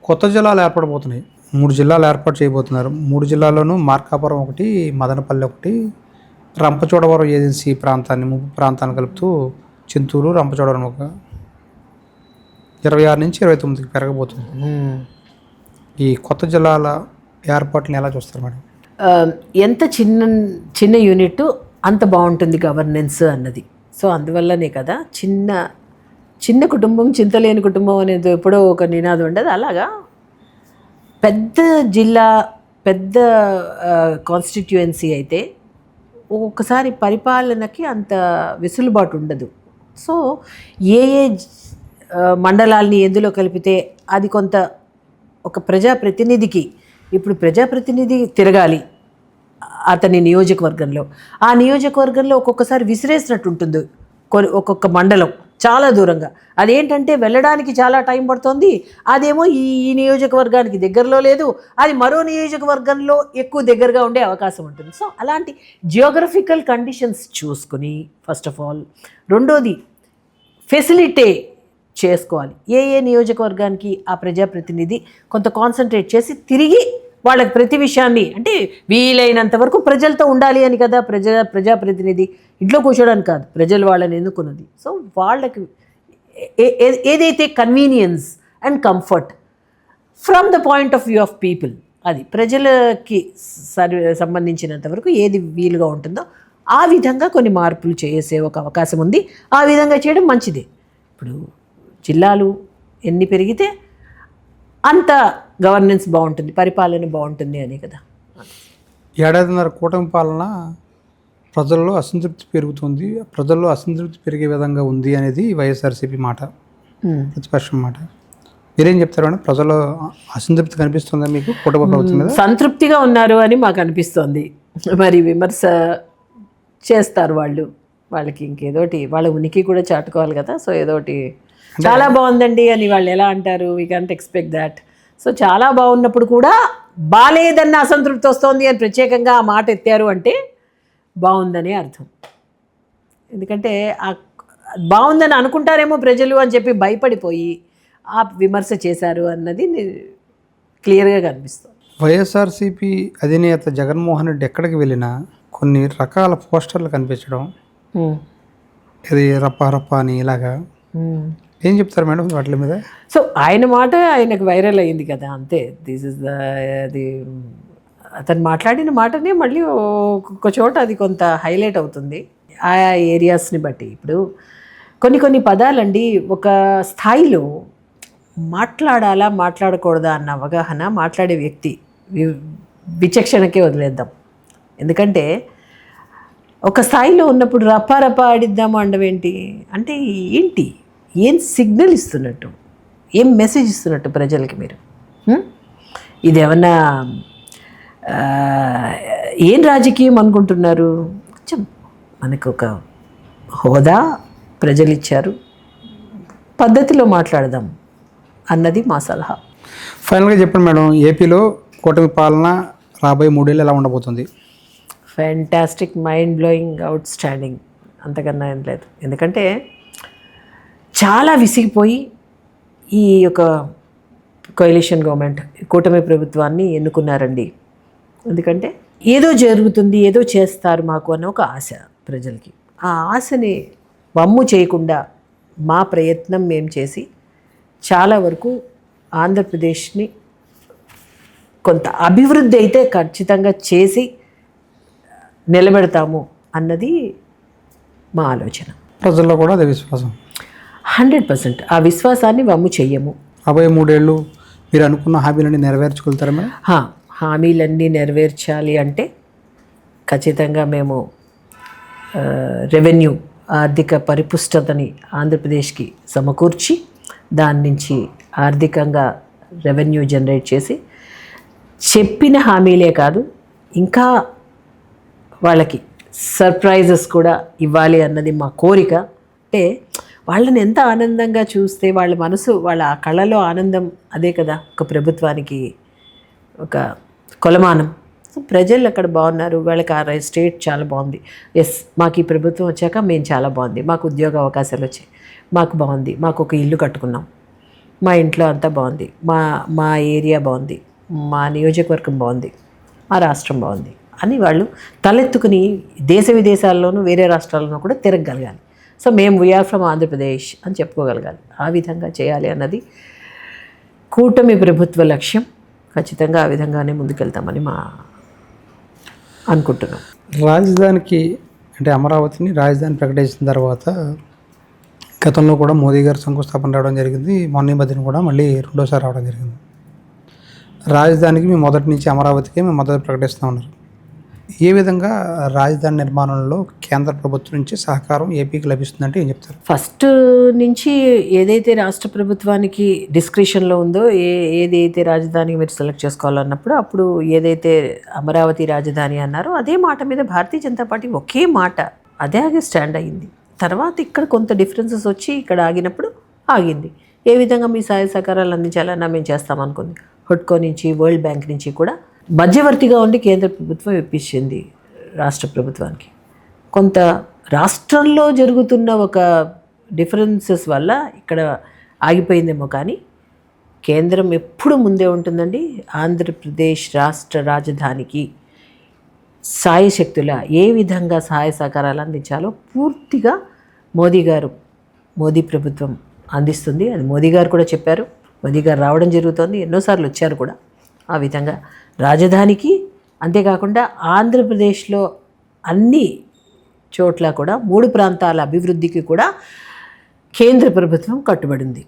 కొత్త జిల్లాలు ఏర్పడబోతున్నాయి. 3 జిల్లాలు ఏర్పాటు చేయబోతున్నారు. 3 జిల్లాల్లోనూ మార్కాపురం ఒకటి, మదనపల్లి ఒకటి, రంపచోడవరం ఏజెన్సీ ప్రాంతాన్ని ముంపు ప్రాంతాన్ని కలుపుతూ చింతూరు, రంపచోడవరం ఒక 26 నుంచి 29కి పెరగబోతుంది. ఈ కొత్త జిల్లాల ఏర్పాట్లను ఎలా చూస్తారు మేడం? ఎంత చిన్న చిన్న యూనిట్ అంత బాగుంటుంది గవర్నెన్స్ అన్నది. సో అందువల్లనే కదా చిన్న కుటుంబం చింతలేని కుటుంబం అనేది ఎప్పుడో ఒక నినాదం ఉండదు. అలాగా పెద్ద జిల్లా, పెద్ద కాన్స్టిట్యుయెన్సీ అయితే ఒక్కొక్కసారి పరిపాలనకి అంత వెసులుబాటు ఉండదు. సో ఏ మండలాల్ని ఎందులో కలిపితే అది కొంత ఒక ప్రజాప్రతినిధికి, ఇప్పుడు ప్రజాప్రతినిధి తిరగాలి అతని నియోజకవర్గంలో, ఆ నియోజకవర్గంలో ఒక్కొక్కసారి విసిరేసినట్టు ఉంటుంది ఒక్కొక్క మండలం చాలా దూరంగా. అదేంటంటే వెళ్ళడానికి చాలా టైం పడుతుంది. అదేమో ఈ నియోజకవర్గానికి దగ్గరలో లేదు, అది మరో నియోజకవర్గంలో ఎక్కువ దగ్గరగా ఉండే అవకాశం ఉంటుంది. సో అలాంటి జియోగ్రఫికల్ కండిషన్స్ చూసుకుని ఫస్ట్ ఆఫ్ ఆల్, రెండోది ఫెసిలిటే చేసుకోవాలి. ఏ నియోజకవర్గానికి ఆ ప్రజాప్రతినిధి కొంత కాన్సన్ట్రేట్ చేసి తిరిగి వాళ్ళకి ప్రతి విషయాన్ని, అంటే వీలైనంత వరకు ప్రజలతో ఉండాలి అని కదా ప్రజాప్రతినిధి, ఇంట్లో కూర్చోడానికి కాదు, ప్రజలు వాళ్ళని ఎన్నుకున్నది. సో వాళ్ళకి ఏదైతే convenience and comfort from the point of view of people, అది ప్రజలకి సంబంధించినంత వరకు ఏది వీలుగా ఉంటుందో ఆ విధంగా కొన్ని మార్పులు చేసే ఒక అవకాశం ఉంది. ఆ విధంగా చేయడం మంచిదే. ఇప్పుడు జిల్లాలు ఎన్ని పెరిగితే అంత గవర్నెన్స్ బాగుంటుంది, పరిపాలన బాగుంటుంది అని కదా. 1.5 కూటమి పాలన ప్రజల్లో అసంతృప్తి పెరుగుతుంది, ప్రజల్లో అసంతృప్తి పెరిగే విధంగా ఉంది అనేది వైఎస్ఆర్సీపీ మాట, ప్రతిపక్షం మాట. మీరేం చెప్తారు మేడం? ప్రజల్లో అసంతృప్తి కనిపిస్తుందా మీకు కూటమి ప్రభుత్వం మీద? సంతృప్తిగా ఉన్నారు అని మాకు అనిపిస్తోంది. మరి విమర్శ చేస్తారు వాళ్ళకి ఇంకేదోటి, వాళ్ళ ఉనికి కూడా చాటుకోవాలి కదా. సో ఏదోటి చాలా బాగుందండి అని వాళ్ళు ఎలా అంటారు? We can't expect that. So చాలా బాగున్నప్పుడు కూడా బాలేదన్న అసంతృప్తి వస్తుంది అని ప్రత్యేకంగా ఆ మాట ఎత్తారు అంటే బాగుందని అర్థం. ఎందుకంటే బాగుందని అనుకుంటారేమో ప్రజలు అని చెప్పి భయపడిపోయి ఆ విమర్శ చేశారు అన్నది క్లియర్గా కనిపిస్తుంది. వైఎస్ఆర్సీపీ అధినేత జగన్మోహన్ రెడ్డి ఎక్కడికి వెళ్ళినా కొన్ని రకాల పోస్టర్లు కనిపించడం, ఇది రప్ప అని ఇలాగా, ఏం చెప్తారు మేడం వాటి మీద? సో ఆయన మాట ఆయనకు వైరల్ అయ్యింది కదా, అంతే. దిస్ ఇస్ అది అతను మాట్లాడిన మాటనే మళ్ళీ ఒక్కొక్క చోట అది కొంత హైలైట్ అవుతుంది ఆయా ఏరియాస్ని బట్టి. ఇప్పుడు కొన్ని పదాలండి ఒక స్థాయిలో మాట్లాడాలా మాట్లాడకూడదా అన్న అవగాహన మాట్లాడే వ్యక్తి విచక్షణకే వదిలేద్దాం. ఎందుకంటే ఒక స్థాయిలో ఉన్నప్పుడు రప్ప ఆడిద్దాము అండవేంటి అంటే ఏంటి, ఏం సిగ్నల్ ఇస్తున్నట్టు, ఏం మెసేజ్ ఇస్తున్నట్టు ప్రజలకి మీరు? ఇదేమన్నా ఏం రాజకీయం అనుకుంటున్నారు? కొంచెం మనకు ఒక హోదా ప్రజలు ఇచ్చారు, పద్ధతిలో మాట్లాడదాం అన్నది మా సలహా. ఫైనల్గా చెప్పండి మేడం, ఏపీలో కూటమి పాలన రాబోయే 3 ఏళ్ళు ఎలా ఉండబోతుంది? Fantastic, mind blowing, out standing, అంతకన్నా ఏం లేదు. ఎందుకంటే చాలా విసిగిపోయి ఈ యొక్క కోalition గవర్నమెంట్, కూటమి ప్రభుత్వాన్ని ఎన్నుకున్నారండి. ఎందుకంటే ఏదో జరుగుతుంది, ఏదో చేస్తారు మాకు అన్న ఒక ఆశ ప్రజలకి. ఆ ఆశని వమ్ము చేయకుండా మా ప్రయత్నం మేము చేసి చాలా వరకు ఆంధ్రప్రదేశ్ని కొంత అభివృద్ధి అయితే ఖచ్చితంగా చేసి నిలబెడతాము అన్నది మా ఆలోచన. ప్రజల్లో కూడా అదే విశ్వాసం. 100% ఆ విశ్వాసాన్ని వమ్ము చెయ్యము. రాబోయే 3 ఏళ్ళు మీరు అనుకున్న హామీలన్నీ నెరవేర్చుకుంటారా మేడం? హామీలన్నీ నెరవేర్చాలి అంటే ఖచ్చితంగా మేము రెవెన్యూ, ఆర్థిక పరిపుష్టతని ఆంధ్రప్రదేశ్కి సమకూర్చి దాని నుంచి ఆర్థికంగా రెవెన్యూ జనరేట్ చేసి చెప్పిన హామీలే కాదు ఇంకా వాళ్ళకి సర్ప్రైజెస్ కూడా ఇవ్వాలి అన్నది మా కోరిక. అంటే వాళ్ళని ఎంత ఆనందంగా చూస్తే వాళ్ళ మనసు, వాళ్ళ కళ్ళలో ఆనందం అదే కదా ఒక ప్రభుత్వానికి ఒక కొలమానం. ప్రజలు అక్కడ బాగున్నారు, వాళ్ళకి ఆ స్టేట్ చాలా బాగుంది. ఎస్, మాకు ఈ ప్రభుత్వం వచ్చాక మేము చాలా బాగుంది, మాకు ఉద్యోగ అవకాశాలు వచ్చాయి, మాకు బాగుంది, మాకు ఒక ఇల్లు కట్టుకున్నాం, మా ఇంట్లో అంతా బాగుంది, మా ఏరియా బాగుంది, మా నియోజకవర్గం బాగుంది, మా రాష్ట్రం బాగుంది అని వాళ్ళు తలెత్తుకుని దేశ విదేశాల్లోనూ వేరే రాష్ట్రాల్లోనూ కూడా తిరగగలగాలి. సో మేము వీఆర్ ఫ్రమ్ ఆంధ్రప్రదేశ్ అని చెప్పుకోగలగాలి. ఆ విధంగా చేయాలి అన్నది కూటమి ప్రభుత్వ లక్ష్యం. ఖచ్చితంగా ఆ విధంగానే ముందుకెళ్తామని అనుకుంటున్నాం. రాజధానికి అంటే అమరావతిని రాజధాని ప్రకటించిన తర్వాత గతంలో కూడా మోదీ గారు శంకుస్థాపన రావడం జరిగింది. మొన్న ఈ మధ్యన కూడా మళ్ళీ రెండోసారి రావడం జరిగింది. రాజధానికి మేము మొదటి నుంచి అమరావతికే మేము మద్దతు ప్రకటిస్తూ ఉన్నారు. ఏ విధంగా రాజధాని నిర్మాణంలో కేంద్ర ప్రభుత్వం నుంచి సహకారం ఏపీకి లభిస్తుందంటే ఏం చెప్తారు? ఫస్ట్ నుంచి ఏదైతే రాష్ట్ర ప్రభుత్వానికి డిస్క్రిషన్లో ఉందో ఏదైతే రాజధాని మీరు సెలెక్ట్ చేసుకోవాలన్నప్పుడు అప్పుడు ఏదైతే అమరావతి రాజధాని అన్నారో అదే మాట మీద భారతీయ జనతా పార్టీ ఒకే మాట అదే స్టాండ్ అయ్యింది. తర్వాత ఇక్కడ కొంత డిఫరెన్సెస్ వచ్చి ఇక్కడ ఆగినప్పుడు ఆగింది. ఏ విధంగా మీ సహాయ సహకారాలు అందించాలన్నా మేము చేస్తామనుకుంది. హుడ్కో నుంచి, వరల్డ్ బ్యాంక్ నుంచి కూడా మధ్యవర్తిగా ఉండి కేంద్ర ప్రభుత్వం ఇప్పించింది రాష్ట్ర ప్రభుత్వానికి. కొంత రాష్ట్రంలో జరుగుతున్న ఒక డిఫరెన్సెస్ వల్ల ఇక్కడ ఆగిపోయిందేమో, కానీ కేంద్రం ఎప్పుడు ముందే ఉంటుందండి. ఆంధ్రప్రదేశ్ రాష్ట్ర రాజధానికి సాయశక్తుల ఏ విధంగా సహాయ సహకారాలు అందించాలో పూర్తిగా మోదీ ప్రభుత్వం అందిస్తుంది. అది మోదీ గారు కూడా చెప్పారు. మోదీ గారు రావడం జరుగుతోంది, ఎన్నోసార్లు వచ్చారు కూడా. ఆ విధంగా రాజధానికి, అంతేకాకుండా ఆంధ్రప్రదేశ్లో అన్ని చోట్ల కూడా 3 ప్రాంతాల అభివృద్ధికి కూడా కేంద్ర ప్రభుత్వం కట్టుబడింది.